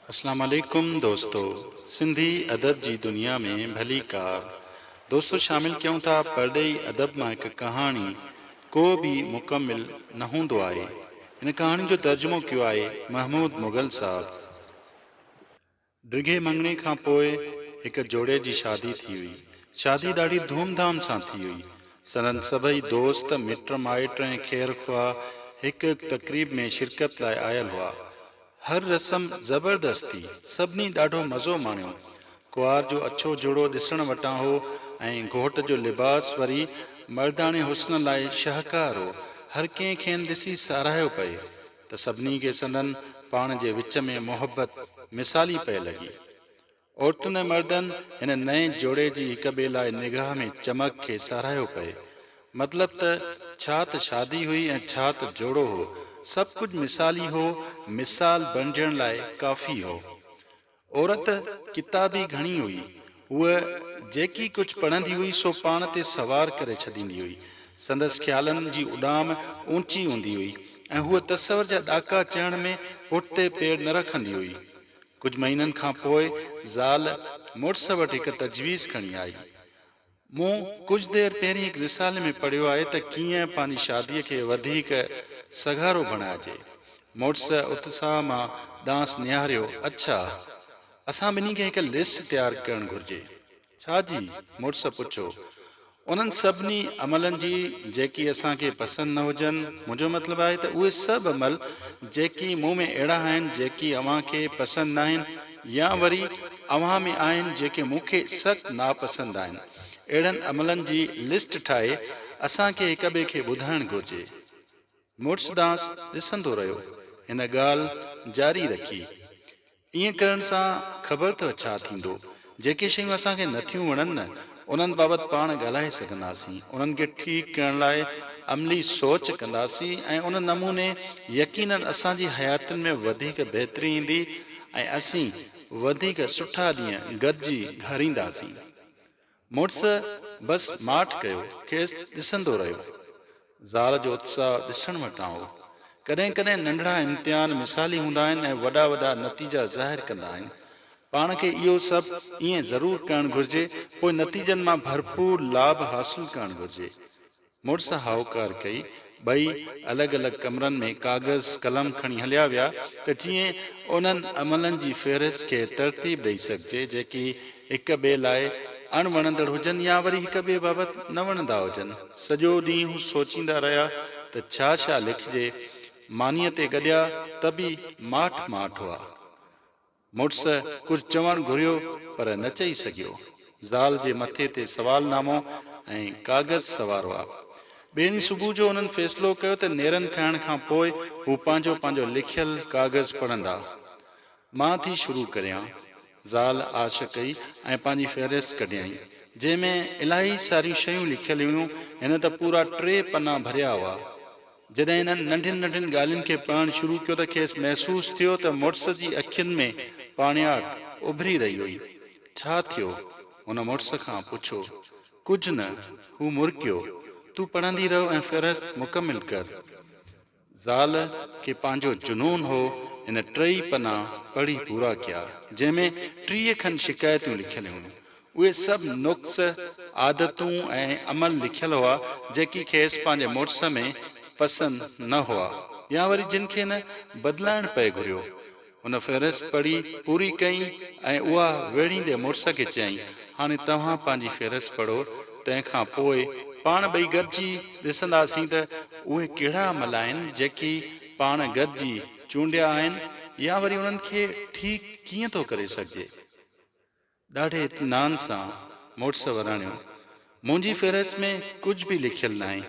अस्सलाम वालेकुम दोस्तों। सिंधी अदब जी दुनिया में भली कार दोस्तों शामिल क्यों था परॾेही अदब मां हिकु कहाणी को बि मुकमिल न हूंदो आहे। हिन कहाणी जो तर्जुमो कयो आहे महमूद मुगल साहब। डिघे मंगणे खां पोइ हिकु जोड़े जी शादी थी हुई। शादी ॾाढी धूमधाम सां थी हुई। संदन सभई दोस्त मिट माइट ऐं ख़ैर ख़्वाह हिकु तक़रीब में शिरकत लाइ आयल हुआ। हर रस्म ज़बरदस्त थी। सभिनी ॾाढो मज़ो माणियो। कुंवार जो अछो जोड़ो ॾिसण वटां हो ऐं घोट जो लिबास वरी मर्दाणे हुस्न लाइ शाहकार हो। हर कंहिं खेनि ॾिसी साराहियो पए त सभिनी खे संदन पाण जे विच में मोहबत मिसाली पए लॻी। औरतुनि ऐं मर्दनि हिन नए जोड़े जी हिक ॿिए लाइ निगाह में चमक खे साराहियो पए। मतिलब त छा त शादी हुई ऐं छा त जोड़ो हो। सभु कुझु मिसाली हो, मिसाल बणजण लाइ काफ़ी हो। औरत किताबी घणी हुई। उहा जेकी कुझु पढ़ंदी हुई सो पाण ते सवार करे छॾींदी हुई। संदसि ख़्यालनि जी उॾाम ऊची हूंदी हुई ऐं हूअ तसवर जा ॾाका चढ़ण में पुठिते पेर न रखंदी हुई। कुझु महीननि खां पोइ ज़ाल मुड़ुस वटि हिकु तजवीज़ खणी आई। मूं कुझु देरि पहिरीं हिकु रिसाले में पढ़ियो आहे त कीअं पंहिंजी शादीअ खे वधीक सघारो बणाइजे। मुड़ुस उत्साह मां दांस निहारियो। अच्छा, असां ॿिन्ही खे हिकु लिस्ट तयारु करणु घुर्जे। छा जी? मुड़ुस पुछो। उन्हनि सभिनी अमलनि जी जेकी असांखे पसंदि न हुजनि। मुंहिंजो मतिलबु आहे त उहे सभु अमल जेकी मूं में अहिड़ा आहिनि जेकी अव्हां खे पसंदि न आहिनि, या वरी अव्हां में आहिनि जेके मूंखे सख़्तु नापसंदि आहिनि। अहिड़नि अमलनि जी लिस्ट ठाहे असांखे हिक ॿिए खे ॿुधाइणु घुर्जे। मुड़ुस दांस ॾिसंदो रहियो। हिन ॻाल्हि जारी रखी। ईअं करण सां ख़बर अथव छा थींदो? जेके शयूं असांखे नथियूं वणनि न, उन्हनि बाबति पाण ॻाल्हाए सघंदासीं। उन्हनि खे ठीकु करण लाइ अमली सोच कंदासीं ऐं उन नमूने यकीनन असांजी हयातुनि में वधीक बहितरी ईंदी ऐं असीं वधीक सुठा ॾींहं गॾिजी घारींदासीं। मुड़ुस बसि माठ कयो, खेसि ॾिसंदो रहियो। ज़ाल जो उत्साह ॾिसण वटां हो। कॾहिं कॾहिं नंढड़ा इम्तिहान मिसाली हूंदा आहिनि ऐं वॾा वॾा नतीजा ज़ाहिर कंदा आहिनि। पाण खे इहो सभु ईअं ज़रूरु करणु घुर्जे, पोइ नतीजनि मां भरपूर लाभ हासिल करणु घुर्जे। मुड़ुस हाउकार कई। ॿई अलॻि अलॻि कमरनि में कागज़ कलम खणी हलिया विया त जीअं उन्हनि अमलनि जी फ़हिरिस्त खे तरतीब ॾेई सघिजे जेकी हिक ॿिए लाइ अणवणंदड़ हुजनि या वरी हिक ॿिए बाबति न वणंदा हुजनि। सॼो ॾींहुं हू सोचींदा रहिया त छा छा लिखिजे। मानीअ ते गॾिया त बि माठ माठ हुआ। मुड़ुस कुझु चवणु घुरियो पर न चई सघियो। ज़ाल जे मथे ते सवालनामो ऐं कागज़ सवार हुआ। ॿिए ॾींहुं सुबुह जो उन्हनि फ़ैसिलो कयो त नेरनि खाइण खां पोइ हू पंहिंजो पंहिंजो लिखियल कागज़ पढ़ंदा। मां थी शुरू करियां। ज़ाल आश कई ऐं पंहिंजी फ़हिरिस्त कढियईं जंहिंमें इलाही सारियूं शयूं लिखियल हुयूं। हिन त पूरा 3 पना भरिया हुआ। जॾहिं हिननि नंढियुनि नंढियुनि ॻाल्हियुनि खे पढ़णु शुरू कयो त खेसि महसूसु थियो त मुड़ुस जी अखियुनि में पाणियाट उभरी रही हुई। छा थियो? हुन मुड़ुस खां पुछो। कुझु न, हू मुरकियो। तूं पढ़ंदी रहो ऐं फ़हिरिस्त मुकमिल कर। ज़ाल खे पंहिंजो जुनून हो। हिन 3 पना पढ़ी पूरा कया जंहिंमें 30 खनि शिकायतूं लिखियल हुयूं। उहे सभु नुक्स आदतूं ऐं अमल लिखियल हुआ जेकी खेसि पंहिंजे मुड़ुस में पसंदि न हुआ या वरी जिन खे न बदिलाइणु पए घुरियो। हुन फ़हिरिस्त पढ़ी पूरी कई ऐं उहा वेड़ींदे मुड़ुस खे चयईं, हाणे तव्हां पंहिंजी फ़हिरिस्त पढ़ो। तंहिंखां पोइ पाण ॿई गॾिजी ॾिसंदासीं त उहे कहिड़ा अमल आहिनि जेकी पाण गॾिजी चूंडिया आहिनि या वरी उन्हनि खे ठीकु कीअं थो करे सघिजे। ॾाढे इत्मीनान सां मुड़ुस वराणियो। मुंहिंजी फ़हिरिस्त में कुझु बि लिखियलु न आहे।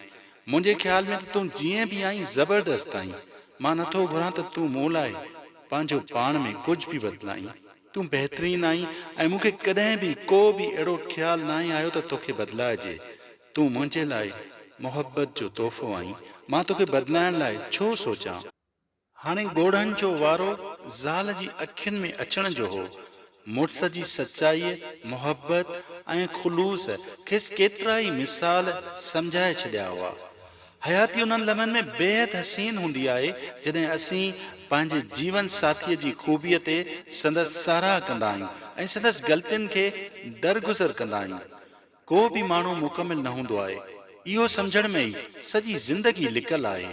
मुंहिंजे ख़्याल में त तूं जीअं बि आहीं ज़बरदस्त आहीं। मां नथो घुरां त तूं मूं लाइ पंहिंजो पाण में कुझु बि बदिलाहीं। तूं बहितरीन आहीं ऐं मूंखे कॾहिं बि को बि अहिड़ो ख़्यालु न आहे आयो त तोखे बदिलाइजे। तूं मुंहिंजे लाइ मोहबत जो तोहफ़ो आहीं। मां तोखे बदिलाइण लाइ छो सोचां। हाणे ॻोढ़नि जो वारो ज़ाल जी अखियुनि में अचण जो हो। मुड़ुस जी सचाईअ, मोहबत ऐं ख़ुलूस खेसि केतिरा ई मिसाल सम्झाए छॾिया हुआ। हयाती उन्हनि लम्हनि में बेहद हसीन हूंदी आहे जॾहिं असीं पंहिंजे जीवन साथीअ जी ख़ूबीअ ते संदसि साराह कंदा आहियूं ऐं संदसि ग़लतियुनि खे दरगुज़र कंदा आहियूं। को बि माण्हू मुकमिल न हूंदो आहे, इहो सम्झण में ई सॼी ज़िंदगी लिकल आहे।